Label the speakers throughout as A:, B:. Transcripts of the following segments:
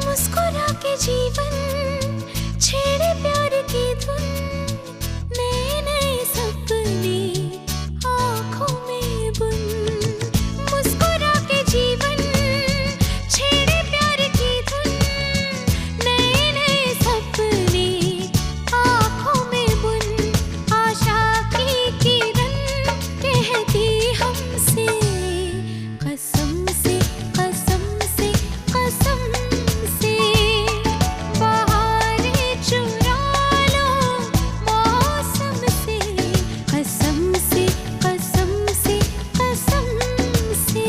A: मुस्कुरा के जीवन छेड़े प्यार की धुन, नए नए सपने आँखों में बुन। मुस्कुरा के जीवन छेड़े प्यार की धुन, नए नए सपने आँखों में बुन। आशा की किरण कहती हमसे कसम से कसम से कसम से, बहारें चुरा लो मौसम से। कसम से कसम से कसम से,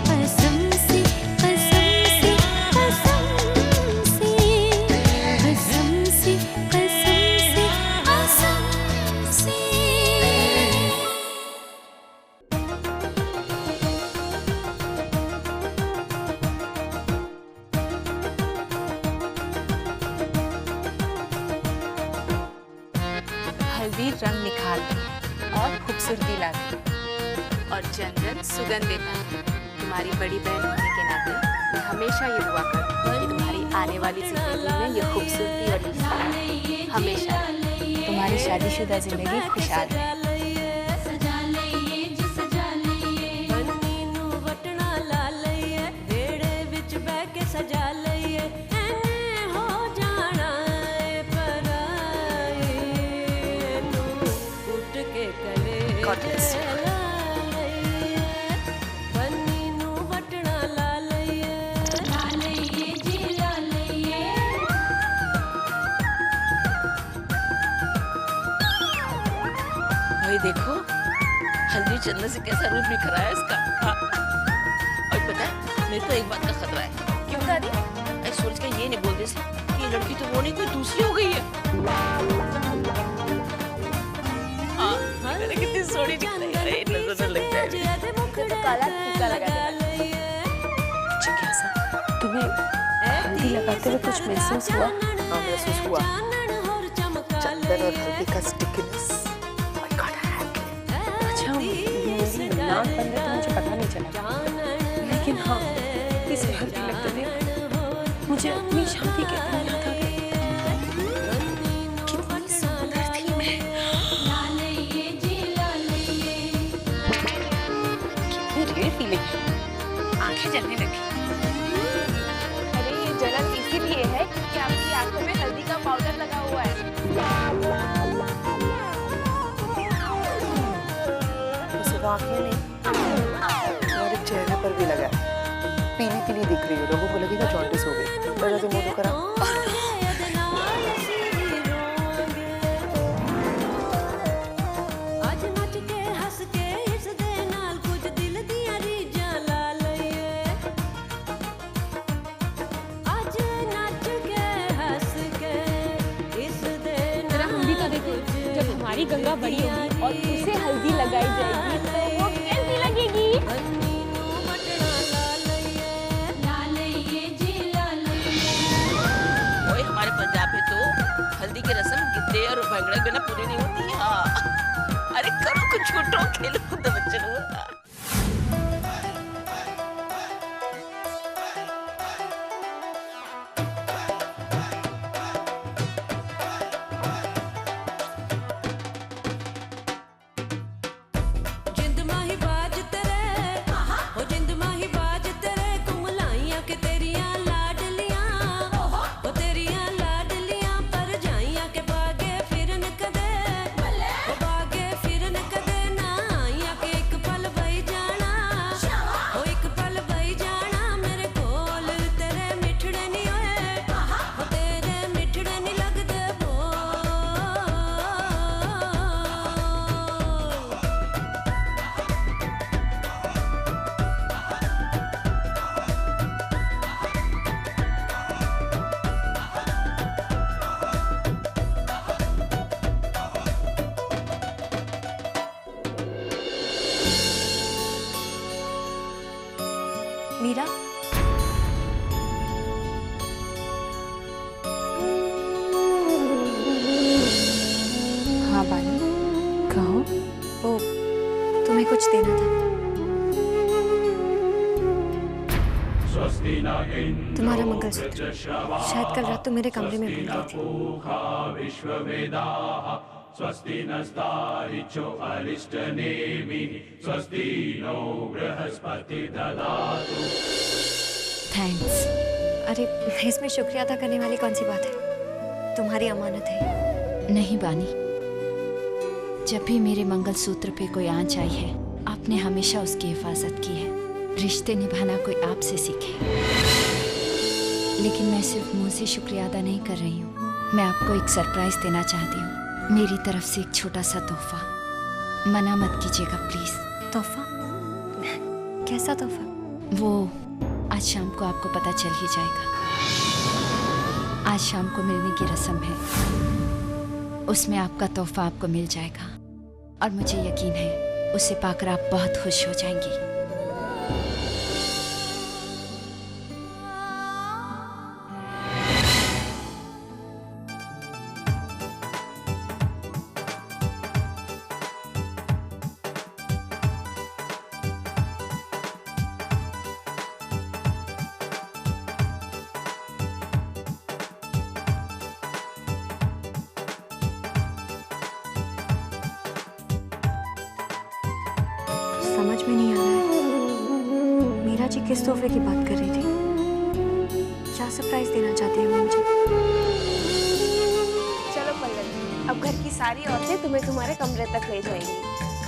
A: कसम से कसम से कसम से, कसम से कसम से कसम से।
B: हल्दी रंग निखारती और खूबसूरती लाती और चंदन सुगंध देता। तुम्हारी बड़ी बहन होने के नाते मैं हमेशा ये दुआ करती हूँ कि तुम्हारी आने वाली जिंदगी में ये खूबसूरती और मुस्कुराहट हमेशा तुम्हारी शादीशुदा जिंदगी खुशहाल रहे। God bless you.
C: भाई देखो हल्दी चंदन से कैसा रूप निखरा है इसका। हाँ। और पता है मेरे को एक बात का खतरा है।
B: क्यों दादी?
C: मैं सोच के ये नहीं बोल रही थी कि ये लड़की तो वो नहीं कोई दूसरी हो गई है। हाँ, मैंने कितनी सोहनी दिख रही है। अरे नजर न लग जाए।
B: तो काला टीका लगा देना।
C: जिज्ञासा,
B: तुम्हें हल्दी लगाते हुए कुछ महसूस हुआ?
C: हाँ महसूस हुआ। चंदन और हल्दी का stickiness. My God, I hate it.
B: अच्छा मेरी नाक बंद है तो मुझे पता नहीं चला, लेकिन हाँ इसे हल्दी लगते थे मुझे अपनी शादी के दिन याद आ गई। कितनी सुंदर थी मैं, कितनी रेयर फीलिंग, आंखें जलने लगी। अरे ये जलन इसीलिए है कि आपकी आंखों में हल्दी का पाउडर लगा हुआ है।
C: आंखें नहीं, हमारे चेहरे पर भी लगा है। पीली पीली दिख रही हो, लोगों को लगेगा जॉन्डिस हो गई। पहले तो मुंह करा।
B: जब हमारी गंगा बड़ी होगी और उसे हल्दी लगाई जाएगी तो वो कैसी लगेगी?
C: ओए हमारे पंजाब में तो हल्दी की रस्म गिद्दे और भंगड़े बिना पूरी नहीं होती है। हाँ। अरे करो कुछ छूटो खेलो तो बच्चे लोग।
A: फिरन कदे ना
D: देना था। तुम्हारा मंगलसूत्र शायद कल रात तो मेरे कमरे में भूल गई थी।
E: स्वस्ति नस्तारिचो अरिष्टनेमिः स्वस्ति नो बृहस्पति ददातु।
D: थैंक्स। अरे इसमें शुक्रिया अदा करने वाली कौन सी बात है, तुम्हारी अमानत है।
F: नहीं बानी, जब भी मेरे मंगलसूत्र पे कोई आंच आई है आपने हमेशा उसकी हिफाजत की है। रिश्ते निभाना कोई आपसे सीखे, लेकिन मैं सिर्फ मुंह से शुक्रिया अदा नहीं कर रही हूँ। मैं आपको एक सरप्राइज देना चाहती हूँ, मेरी तरफ से एक छोटा सा तोहफा। मना मत कीजिएगा प्लीज।
D: तोहफा? कैसा तोहफा?
F: वो आज शाम को आपको पता चल ही जाएगा। आज शाम को मिलने की रस्म है, उसमें आपका तोहफा आपको मिल जाएगा और मुझे यकीन है उसे पाकर आप बहुत खुश हो जाएंगी।
D: समझ में नहीं आ रहा है मीरा जी किस तोहफे की बात कर रही थी। क्या सरप्राइज देना चाहती है वो मुझे?
G: चलो पल्लवी, अब घर की सारी औरतें तुम्हें तुम्हारे कमरे तक ले जाएंगी।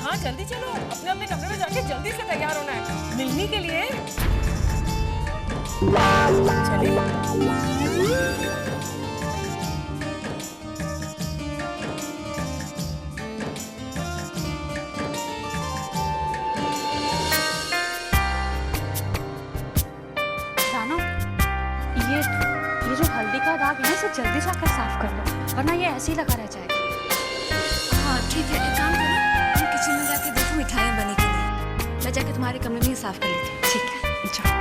H: हाँ जल्दी चलो, अपने अपने कमरे में जाके जल्दी से तैयार होना है मिलने के लिए।
B: जानो, ये जो हल्दी का दाग है ना, इसे जल्दी जाकर साफ कर लो, वरना ये ऐसे ही लगा रह जाएगा।
D: हाँ ठीक है, एक काम करो, हम किचन में जाके देखो मिठाइयाँ बने के लिए। मैं जाके तुम्हारे कमरे में ही साफ कर लेती हूँ। ठीक है, जाओ।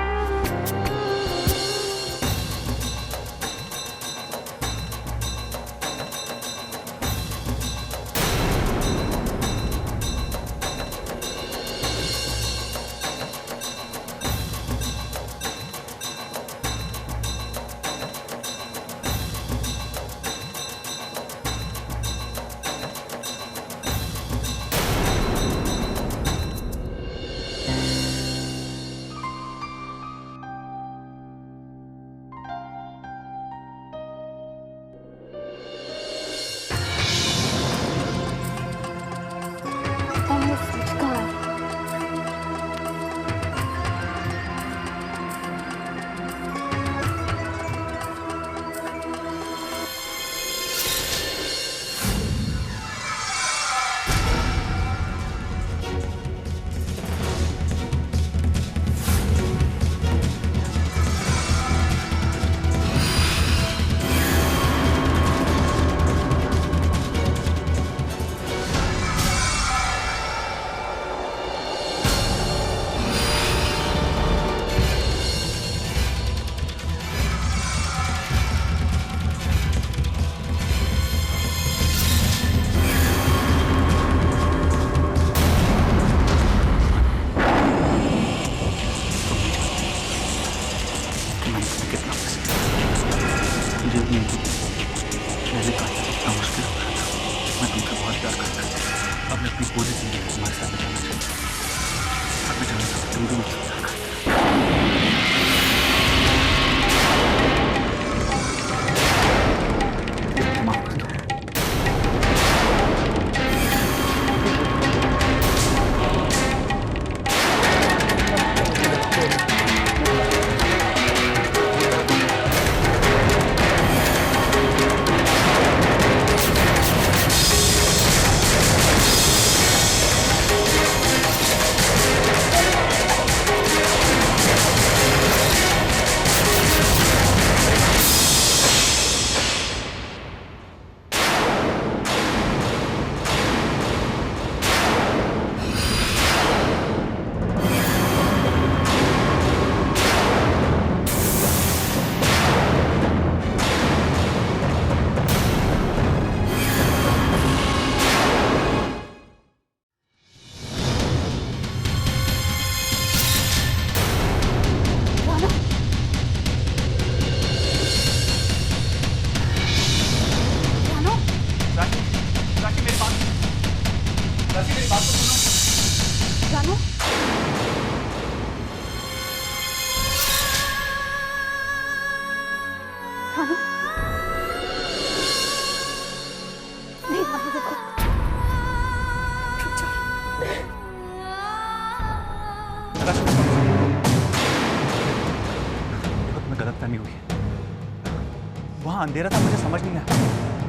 I: अंधेरा था, मुझे समझ नहीं आया।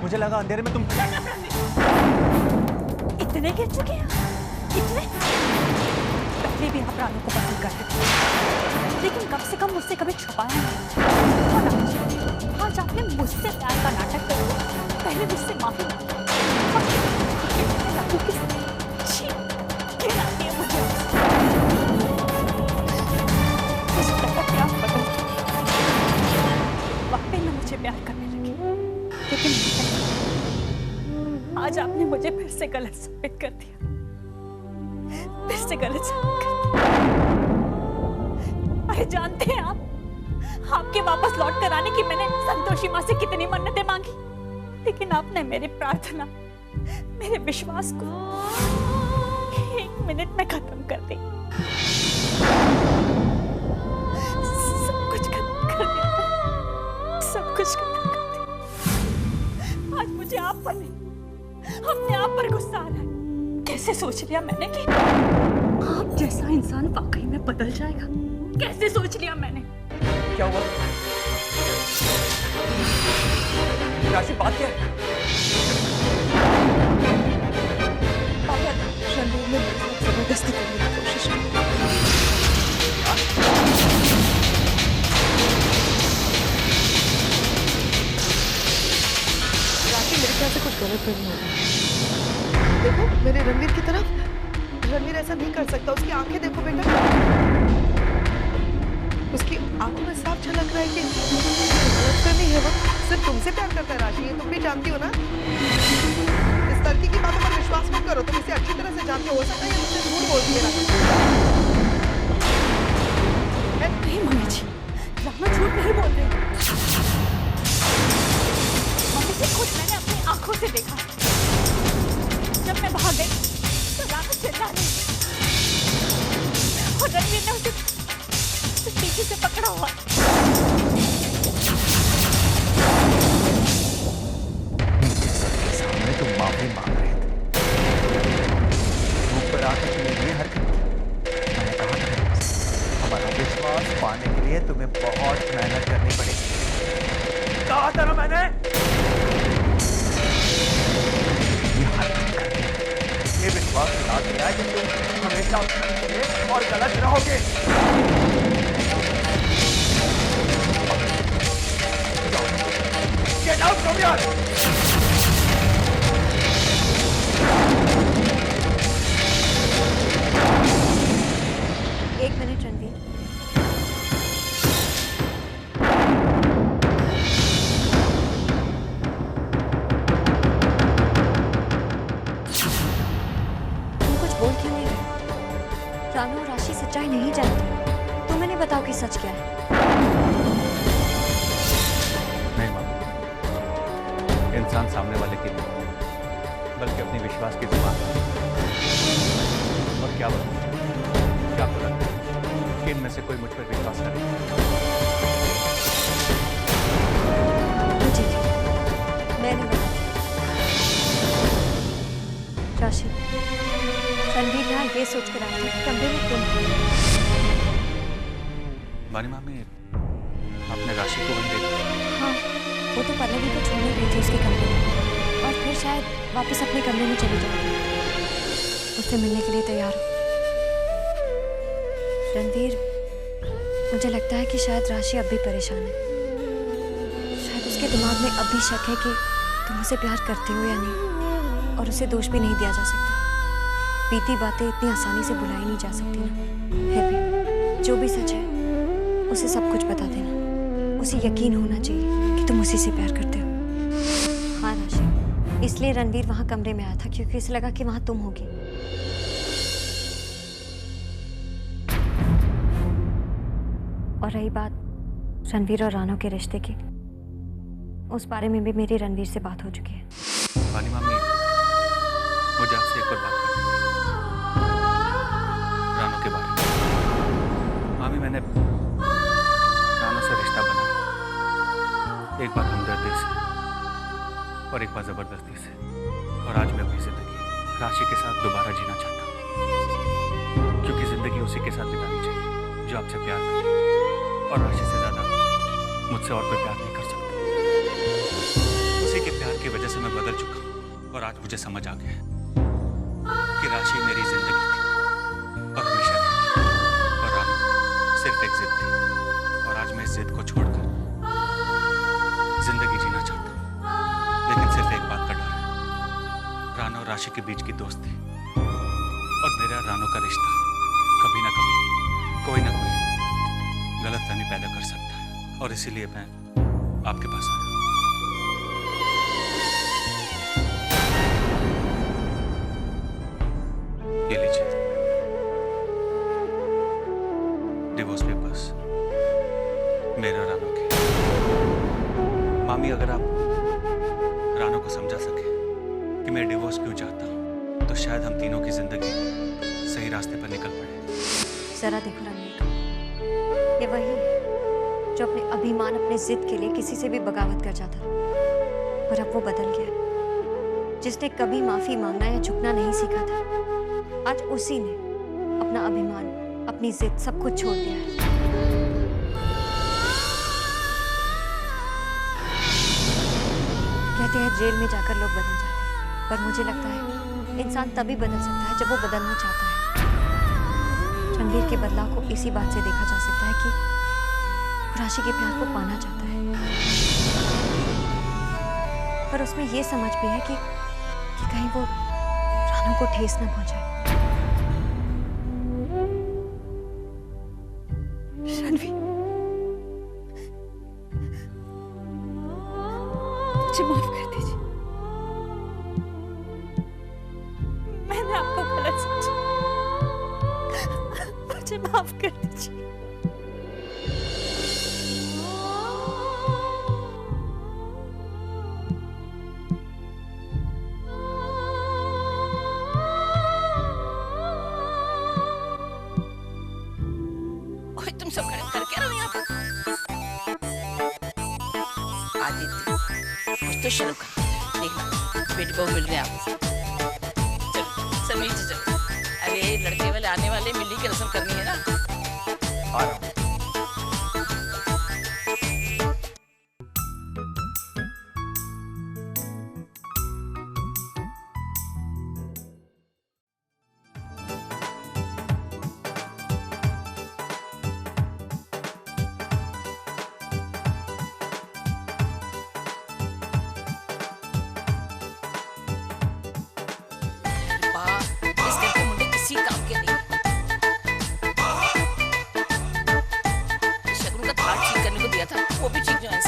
I: मुझे लगा अंधेरे में तुम
D: इतने गिर चुके हैं, इतने? पहले भी आप रानू को पसंद करते थे, लेकिन कम से कम मुझसे कभी छुपाया नहीं। और आज आपने मुझसे प्यार का नाटक कर दिया। पहले मुझसे माफी मांगी। वाकई में मुझे प्यार करने लगी, लेकिन आज आपने मुझे फिर से गलत साबित कर दिया, फिर से गलत साबित कर दिया। अरे जानते हैं आप, आपके वापस लौट कर आने की मैंने संतोषी माँ से कितनी मन्नतें मांगी, लेकिन आपने मेरी प्रार्थना, मेरे विश्वास को 1 मिनट में खत्म कर दी। सब कुछ खत्म कर दिया, सब कुछ खत्म कर दिया। आज मुझे आप पर नहीं, अपने आप पर गुस्सा आ रहा है। कैसे सोच लिया मैंने कि आप जैसा इंसान वाकई में बदल जाएगा? कैसे सोच लिया मैंने?
I: क्या हुआ? राशि, बात क्या है?
C: रणवीर ने जबरदस्ती करने की कोशिश की। राशि, मेरे ख्याल से कुछ गलत फहमी हो गई। देखो मेरे रणवीर की तरफ, रणवीर ऐसा नहीं कर सकता। उसकी आंखें देखो बेटा, उसकी आंखों में साफ झलक रहा है कि गलतफहमी है। वो सिर्फ तुमसे प्यार करता है राशि, ये तुम भी जानती हो ना। इस लड़की की बातों पर विश्वास मत करो, तुम इसे अच्छी तरह से जानते हो सकता है ये मुझसे झूठ बोलती है राशि।
D: नहीं मम्मी जी, राना झूठ नहीं बोल रही। मम्मी जी, खुद मैंने अपनी आंखों से देखा। जब मैं बाहर गई तो राना चिल्ला रही और रणवीर ने उसे पीछे से पकड़ा हुआ।
I: सामने तुम माफी मांग रहे थे, ऊपर आकर तुम्हें ये हरकत। मैंने कहा था हमारा विश्वास पाने के लिए तुम्हें बहुत मेहनत करनी पड़ेगी। कहा था ना मैंने। ये हरकत करके ये विश्वास दिला दिया कि तुम हमेशा अपने और गलत रहोगे। Get out from here!
D: एक मिनट रणवीर, तुम कुछ बोल क्यों नहीं रहे? रानू और राशि सच्चाई नहीं जानती, तुम इन्हें बताओ कि सच क्या है।
I: नहीं माँ, इंसान सामने वाले की नहीं, बल्कि अपने विश्वास की जुबान है। और क्या बताऊं, क्या आपको लगता है कि इनमें से कोई मुझ पर विश्वास करे?
D: मुझे मैं नहीं बताती। राशि, रणवीर यहाँ ये सोच कर आया था कि कमरे में तुम हो।
I: बानी मामी, आपने राशि को वहीं देखा?
D: हाँ, वो तो पल्लवी को छोड़ने गई थी उसके कमरे में, और फिर शायद वापस अपने कमरे में चली जाएगी। उससे मिलने के लिए तैयार हो। रणवीर, मुझे लगता है कि शायद राशि अब भी परेशान है। शायद उसके दिमाग में अब भी शक है कि तुम उसे प्यार करते हो या नहीं, और उसे दोष भी नहीं दिया जा सकता। बीती बातें इतनी आसानी से भुलाई नहीं जा सकती ना। फिर भी जो भी सच है उसे सब कुछ बता देना। उसे यकीन होना चाहिए कि तुम उसी से प्यार करते हो। हाँ राशि, इसलिए रणवीर वहां कमरे में आया था क्योंकि उसे लगा कि वहां तुम होगी। और रही बात रणवीर और रानो के रिश्ते की, उस बारे में भी मेरी रणवीर से बात हो चुकी है।
I: बानी मामी, मुझे आपसे एक और बात करनी है, रानो के बारे में। मामी, मैंने रानो से रिश्ता बनाया, एक बार हमदर्दी से और एक बार जबरदस्ती से, और आज मैं अपनी जिंदगी राशि के साथ दोबारा जीना चाहता हूँ, क्योंकि जिंदगी उसी के साथ बितानी चाहिए जो आपसे प्यार करे, और राशि से ज्यादा मुझसे और कोई प्यार नहीं कर सकता। वजह से मैं बदल चुका हूँ और आज मुझे समझ आ गया है कि राशि मेरी जिंदगी थी और हमेशा रहेगी और रानू सिर्फ एक जिद थी और आज मैं इस जिद को छोड़कर जिंदगी जीना चाहता हूँ। लेकिन सिर्फ एक बात का डर है, रानू और राशि के बीच की दोस्ती और मेरा रानू का रिश्ता कभी ना कभी कोई ना कोई गलतफहमी पैदा कर सकता है और इसीलिए मैं आपके पास आया। ये लीजिए डिवोर्स पेपर्स मेरे और रानू के। मामी, अगर आप रानू को समझा सके कि मैं डिवोर्स क्यों चाहता हूँ तो शायद हम तीनों की जिंदगी सही रास्ते पर निकल पड़े।
D: जरा देखो रणवीर, ये वही है जो अपने अभिमान, अपने जिद के लिए किसी से भी बगावत कर जाता था, पर अब वो बदल गया। जिसने कभी माफी मांगना या झुकना नहीं सीखा था, आज उसी ने अपना अभिमान, अपनी जिद सब कुछ छोड़ दिया है। कहते हैं जेल में जाकर लोग बदल जाते हैं, पर मुझे लगता है इंसान तभी बदल सकता है जब वो बदलना चाहता है। रणवीर के बदलाव को इसी बात से देखा जा सकता है कि वो राशि के प्यार को पाना चाहता है, पर उसमें ये समझ भी है कि कहीं वो रानू को ठेस न पहुंचाए।
F: रणवीर, मुझे माफ कर दीजिए। मैंने आपको गलत समझा, मुझे माफ कर दीजिए। ओए, तुम सब कर क्या रहो यहाँ पर? आदित्य, कुछ तो शुरू कर। देखना बेटी बहू मिल गए आपसे। चलो सब नीचे चलो। अरे लड़के वाले आने वाले, मिलने की रस्म करनी है ना।
I: आ रहा हूँ।
F: किसी काम के नहीं। शगुन का थाट ठीक करने को दिया था, वो भी ठीक जो है।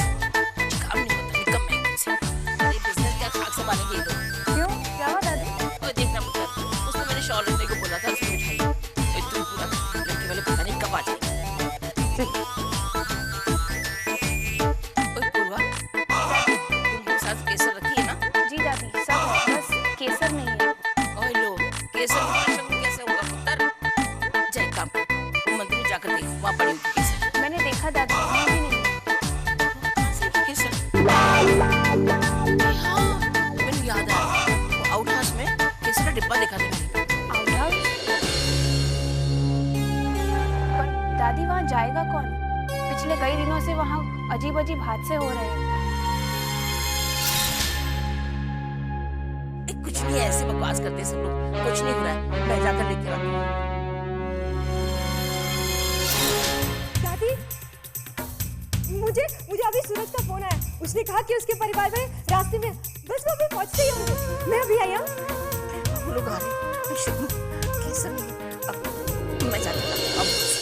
F: काम नहीं होता, निकम्मे एकदम से। ये बिजनेस क्या खाक संभालेंगे ये तो।
G: क्यों, क्या हुआ दादी?
F: वो देखना पुत्र, उसको मैंने शॉल रखने को बोला था, उसने उठाई। तो तुम पूरा लड़के वाले पता नहीं कब आ जाएंगे। ओए पूर्वा, तुम साथ केसर रखी है ना?
G: जी दादी, सब है, बस केसर नहीं है।
F: ओए लो, केसर कैसे होगा पुत्र? जाए काम कर, तुम मंदिर में जाकर देख, वहाँ पड़ी होगी केसर।
G: मैंने देखा दादी, वहाँ भी नहीं है।
F: सही केसर। हाँ, मैंने याद आया, वो आउट हाउस में केसर का डिब्बा देखा था मैंने।
G: Out house? पर दादी, वहाँ जाएगा कौन? पिछले कई दिनों से वहाँ अजीब अजीब हादसे हो रहे हैं।
F: कुछ नहीं है, ऐसे बकवास करते सब लोग। कुछ नहीं हो रहा है, मैं जाकर देख के आती हूँ।
J: दादी, मुझे अभी सूरज का फोन आया। उसने कहा कि उसके परिवार में रास्ते में, बस वो अभी पहुंचते ही होंगे। मैं अभी आई हूँ।
F: लोग आ रहे हैं, केसर नहीं है। अब मैं जाती हूँ।